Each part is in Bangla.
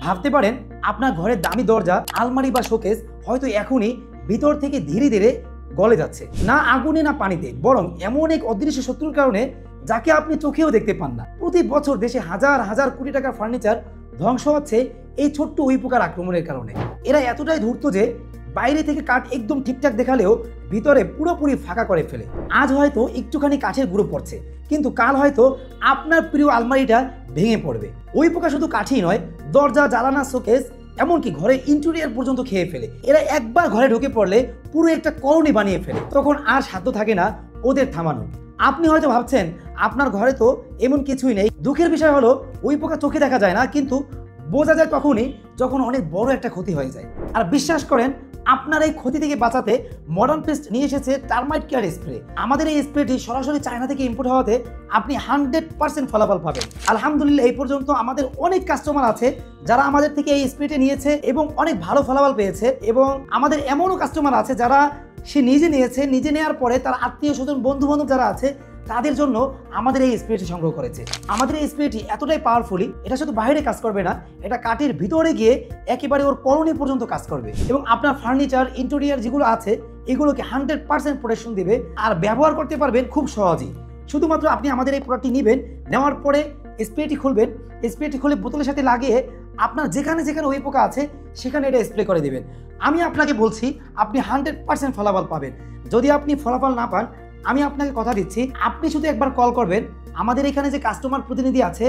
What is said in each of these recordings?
ভাবতে পারেন আপনার ঘরের দামি দরজা, আলমারি বা শোকেস হয়তো এখনই ভিতর থেকে ধীরে ধীরে গলে যাচ্ছে, না আগুনে না পানিতে, বরং এমন এক অদৃশ্য শত্রুর কারণে যাকে আপনি চোখেও দেখতে পান না। প্রতি বছর দেশে হাজার হাজার কোটি টাকার ফার্নিচার ধ্বংস হচ্ছে এই ছোট্ট উই পোকার আক্রমণের কারণে। এরা এতটাই ধূর্ত যে বাইরে থেকে কাঠ একদম ঠিকঠাক দেখালেও ভিতরে পুরোপুরি ফাঁকা করে ফেলে। আজ হয়তো একটুখানি কাঠের গুঁড়ো পড়ছে, কিন্তু কাল হয়তো আপনার প্রিয় আলমারিটা ভেঙে পড়বে। উই পোকা শুধু কাঠই নয়, দরজা, জানালা, শোকেস, এমনকি ঘরের ইন্টেরিয়র পর্যন্ত খেয়ে ফেলে। এরা একবার ঘরে ঢুকে পড়লে পুরো একটা কলোনি বানিয়ে ফেলে, তখন আর সাধ্য থাকে না ওদের থামানো। আপনি হয়তো ভাবছেন আপনার ঘরে তো এমন কিছুই নেই। দুঃখের বিষয় হলো উই পোকা চোখে দেখা যায় না, কিন্তু বোঝা যায় তখনই যখন অনেক বড় একটা ক্ষতি হয়ে যায়। আর বিশ্বাস করেন, আপনার এই ক্ষতি থেকে বাঁচাতে মডার্ন পেস্ট নিয়ে এসেছে টারমাইট কেয়ার স্প্রে। আমাদের এই স্প্রেটি সরাসরি চায়না থেকে ইম্পোর্ট হওয়াতে আপনি 100% ফলাফল পাবেন। আলহামদুলিল্লাহ, এই পর্যন্ত আমাদের অনেক কাস্টমার আছে যারা আমাদের থেকে এই স্প্রেটি নিয়েছে এবং অনেক ভালো ফলাফল পেয়েছে, এবং আমাদের এমনও কাস্টমার আছে যারা সে নিজে নিয়েছে, নিজে নেওয়ার পরে তার আত্মীয় স্বজন, বন্ধু বান্ধব যারা আছে তাদের জন্য আমাদের এই স্প্রেটি সংগ্রহ করেছে। আমাদের এই স্প্রেটি এতটাই পাওয়ারফুলি, এটা শুধু বাইরে কাজ করবে না, এটা কাঠের ভিতরে গিয়ে একেবারে ওর কলোনি পর্যন্ত কাজ করবে, এবং আপনার ফার্নিচার, ইন্টেরিয়র যেগুলো আছে এগুলোকে 100% প্রোটেকশন দিবে। আর ব্যবহার করতে পারবেন খুব সহজেই। শুধুমাত্র আপনি আমাদের এই প্রোডাক্টটি নেবেন, নেওয়ার পরে স্প্রেটি খুলবেন, স্প্রেটি খুলে বোতলের সাথে লাগিয়ে আপনার যেখানে যেখানে উই পোকা আছে সেখানে এটা স্প্রে করে দেবেন। আমি আপনাকে বলছি আপনি 100% ফলাফল পাবেন। যদি আপনি ফলাফল না পান, আমি আপনাকে কথা দিচ্ছি, আপনি শুধু একবার কল করবেন, আমাদের এখানে যে কাস্টমার প্রতিনিধি আছে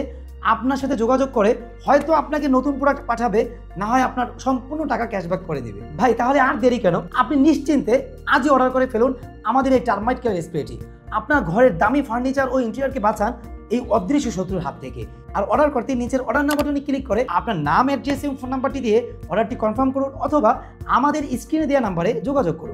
আপনার সাথে যোগাযোগ করে হয়তো আপনাকে নতুন প্রোডাক্ট পাঠাবে, না হয় আপনার সম্পূর্ণ টাকা ক্যাশব্যাক করে দেবে। ভাই, তাহলে আর দেরি কেন? আপনি নিশ্চিন্তে আজই অর্ডার করে ফেলুন আমাদের এই টারমাইট কেয়ার স্প্রেটি। আপনার ঘরের দামি ফার্নিচার ও ইন্টেরিয়রকে বাঁচান এই অদৃশ্য শত্রুর হাত থেকে। আর অর্ডার করতে নিচের অর্ডার নাও বাটনে ক্লিক করে আপনার নাম, অ্যাড্রেস এবং ফোন নাম্বারটি দিয়ে অর্ডারটি কনফার্ম করুন, অথবা আমাদের স্ক্রিনে দেওয়া নাম্বারে যোগাযোগ করুন।